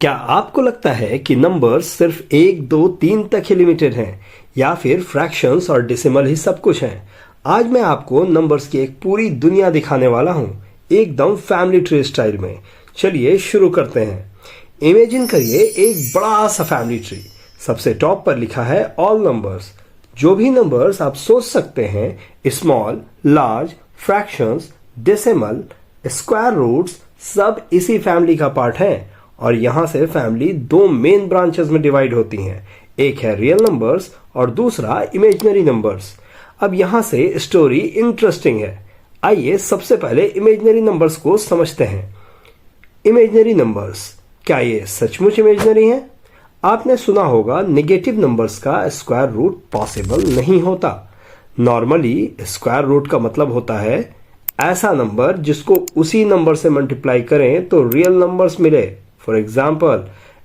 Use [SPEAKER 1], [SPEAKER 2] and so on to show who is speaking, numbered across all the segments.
[SPEAKER 1] क्या आपको लगता है कि नंबर्स सिर्फ 1, 2, 3 तक ही लिमिटेड हैं या फिर फ्रैक्शंस और डेसिमल ही सब कुछ हैं? आज मैं आपको नंबर्स की एक पूरी दुनिया दिखाने वाला हूं, एकदम फैमिली ट्री स्टाइल में। चलिए शुरू करते हैं। इमेजिन करिए एक बड़ा सा फैमिली ट्री। सबसे टॉप पर लिखा है ऑल नंबर्स। जो भी नंबर्स आप सोच सकते हैं, small, large, fractions, decimal, square roots, सब इसी फैमिली का पार्ट है। और यहां से फैमिली दो मेन ब्रांचेस में डिवाइड होती हैं। एक है रियल नंबर्स और दूसरा इमेजिनरी नंबर्स। अब यहां से स्टोरी इंटरेस्टिंग है। आइए सबसे पहले इमेजिनरी नंबर्स को समझते हैं। इमेजिनरी नंबर्स, क्या ये सचमुच इमेजिनरी हैं? आपने सुना होगा नेगेटिव नंबर्स का स्क्वायर रूट पॉसिबल नहीं होता। नॉर्मली स्क्वायर रूट का मतलब होता है ऐसा नंबर जिसको उसी नंबर से मल्टीप्लाई करें तो रियल नंबर्स मिले। For example,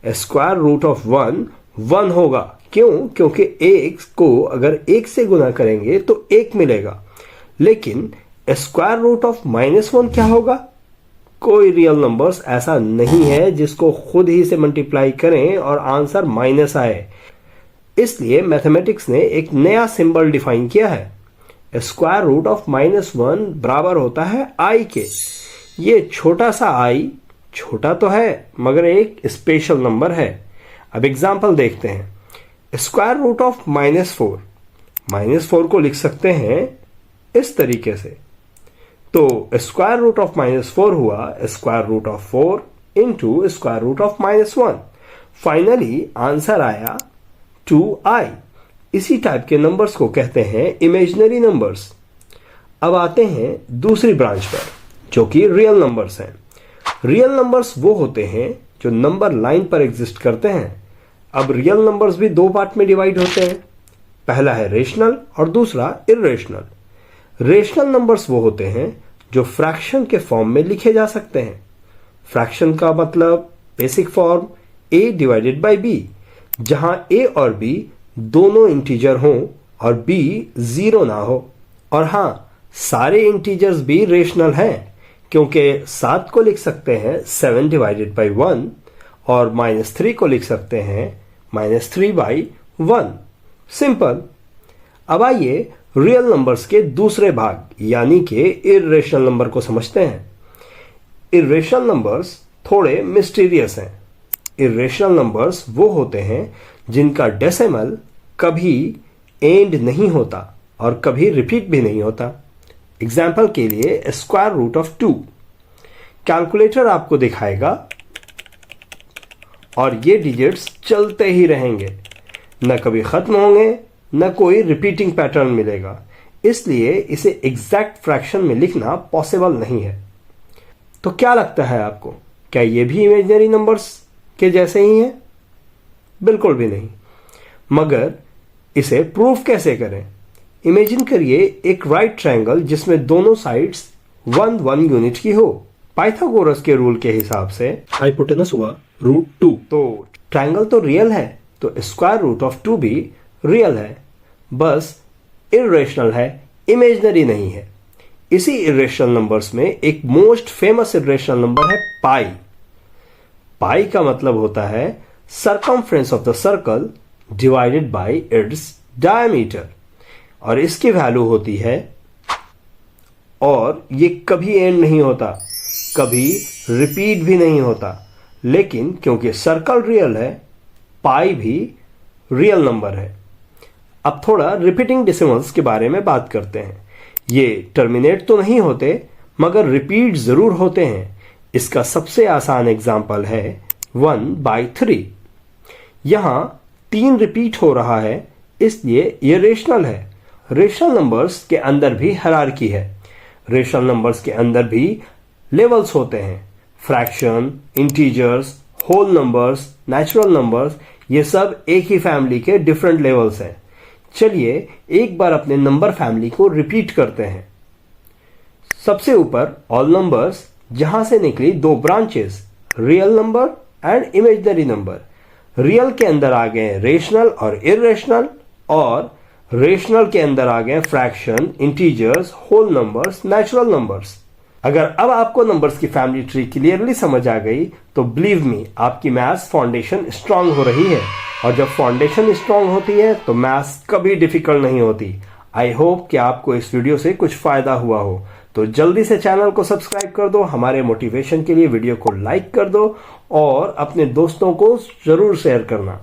[SPEAKER 1] square root of 1 होगा। क्यों? क्योंकि एक को अगर 1 से गुना करेंगे तो 1 मिलेगा। लेकिन स्क्वायर रूट ऑफ -1 क्या होगा? कोई रियल नंबर्स ऐसा नहीं है जिसको खुद ही से मल्टीप्लाई करें और आंसर माइनस आए। इसलिए मैथमेटिक्स ने एक नया सिंबल डिफाइन किया है। स्क्वायर रूट ऑफ -1 बराबर होता है i के। ये छोटा सा i छोटा तो है मगर एक स्पेशल नंबर है। अब एग्जाम्पल देखते हैं। स्क्वायर रूट ऑफ -4 को लिख सकते हैं इस तरीके से। तो स्क्वायर रूट ऑफ -4 हुआ square root of 4 into square root of -1। Finally answer आया 2i। इसी टाइप के नंबर्स को कहते हैं इमेजिनरी नंबर्स। अब आते हैं दूसरी ब्रांच पर, जो कि रियल नंबर्स हैं। रियल नंबर्स वो होते हैं जो नंबर लाइन पर एग्जिस्ट करते हैं। अब रियल नंबर्स भी दो पार्ट में डिवाइड होते हैं। पहला है रेशनल और दूसरा इर्रेशनल। रेशनल नंबर्स वो होते हैं जो फ्रैक्शन के फॉर्म में लिखे जा सकते हैं। फ्रैक्शन का मतलब basic form a divided by b, जहां a और b दोनों इंटीजर हों और b 0 ना हो। और हां, सारे इंटीजर्स भी रेशनल हैं, क्योंकि 7 को लिख सकते हैं 7 डिवाइडेड बाई 1 और -3 को लिख सकते हैं -3 बाई 1। सिंपल। अब आइए रियल नंबर्स के दूसरे भाग यानी कि इर्रेशनल नंबर को समझते हैं। इर्रेशनल नंबर्स थोड़े मिस्टीरियस हैं। इर्रेशनल नंबर्स वो होते हैं जिनका डेसिमल कभी एंड नहीं होता और कभी रिपीट भी नहीं होता। एग्जाम्पल के लिए स्क्वायर रूट ऑफ 2। कैलकुलेटर आपको दिखाएगा और ये डिजिट्स चलते ही रहेंगे, न कभी खत्म होंगे, न कोई रिपीटिंग पैटर्न मिलेगा। इसलिए इसे एग्जैक्ट फ्रैक्शन में लिखना पॉसिबल नहीं है। तो क्या लगता है आपको, क्या ये भी इमेजिनरी नंबर्स के जैसे ही हैं? बिल्कुल भी नहीं। मगर इसे प्रूफ कैसे करें? इमेजिन करिए एक राइट ट्रायंगल जिसमें दोनों साइड्स 1 यूनिट की हो। पाइथागोरस के रूल के हिसाब से हाइपोटेनस हुआ √2। तो ट्रायंगल तो रियल है, तो स्क्वायर रूट ऑफ 2 भी रियल है, बस इर्रेशनल है, इमेजिनरी नहीं है। इसी इर्रेशनल नंबर्स में एक मोस्ट फेमस इर्रेशनल नंबर है पाई। पाई का मतलब होता है circumference of the circle divided by its diameter. और इसकी वैल्यू होती है, और ये कभी एंड नहीं होता, कभी रिपीट भी नहीं होता। लेकिन क्योंकि सर्कल रियल है, पाई भी रियल नंबर है। अब थोड़ा रिपीटिंग डेसिमल्स के बारे में बात करते हैं। ये टर्मिनेट तो नहीं होते मगर रिपीट जरूर होते हैं। इसका सबसे आसान एग्जाम्पल है 1/3। यहां 3 रिपीट हो रहा है, इसलिए ये रेशनल है। रेशनल नंबर्स के अंदर भी हायरार्की है। रेशनल नंबर्स के अंदर भी लेवल्स होते हैं। Fraction, integers, whole numbers, natural numbers, ये सब एक ही फैमिली के डिफरेंट लेवल्स हैं। चलिए एक बार अपने नंबर फैमिली को रिपीट करते हैं। सबसे ऊपर ऑल नंबर्स, जहां से निकली दो branches, real number and imaginary number. Real के अंदर आ गए रेशनल और इर्रेशनल, और रेशनल के अंदर आ गए fraction, integers, whole numbers, natural numbers. अगर अब आपको नंबर्स की फैमिली ट्री क्लियरली समझ आ गई तो बिलीव मी, आपकी मैथ्स फाउंडेशन स्ट्रांग हो रही है। और जब फाउंडेशन स्ट्रांग होती है तो मैथ्स कभी डिफिकल्ट नहीं होती। आई होप कि आपको इस वीडियो से कुछ फायदा हुआ हो। तो जल्दी से चैनल को सब्सक्राइब कर दो, हमारे मोटिवेशन के लिए वीडियो को लाइक कर दो और अपने दोस्तों को जरूर शेयर करना।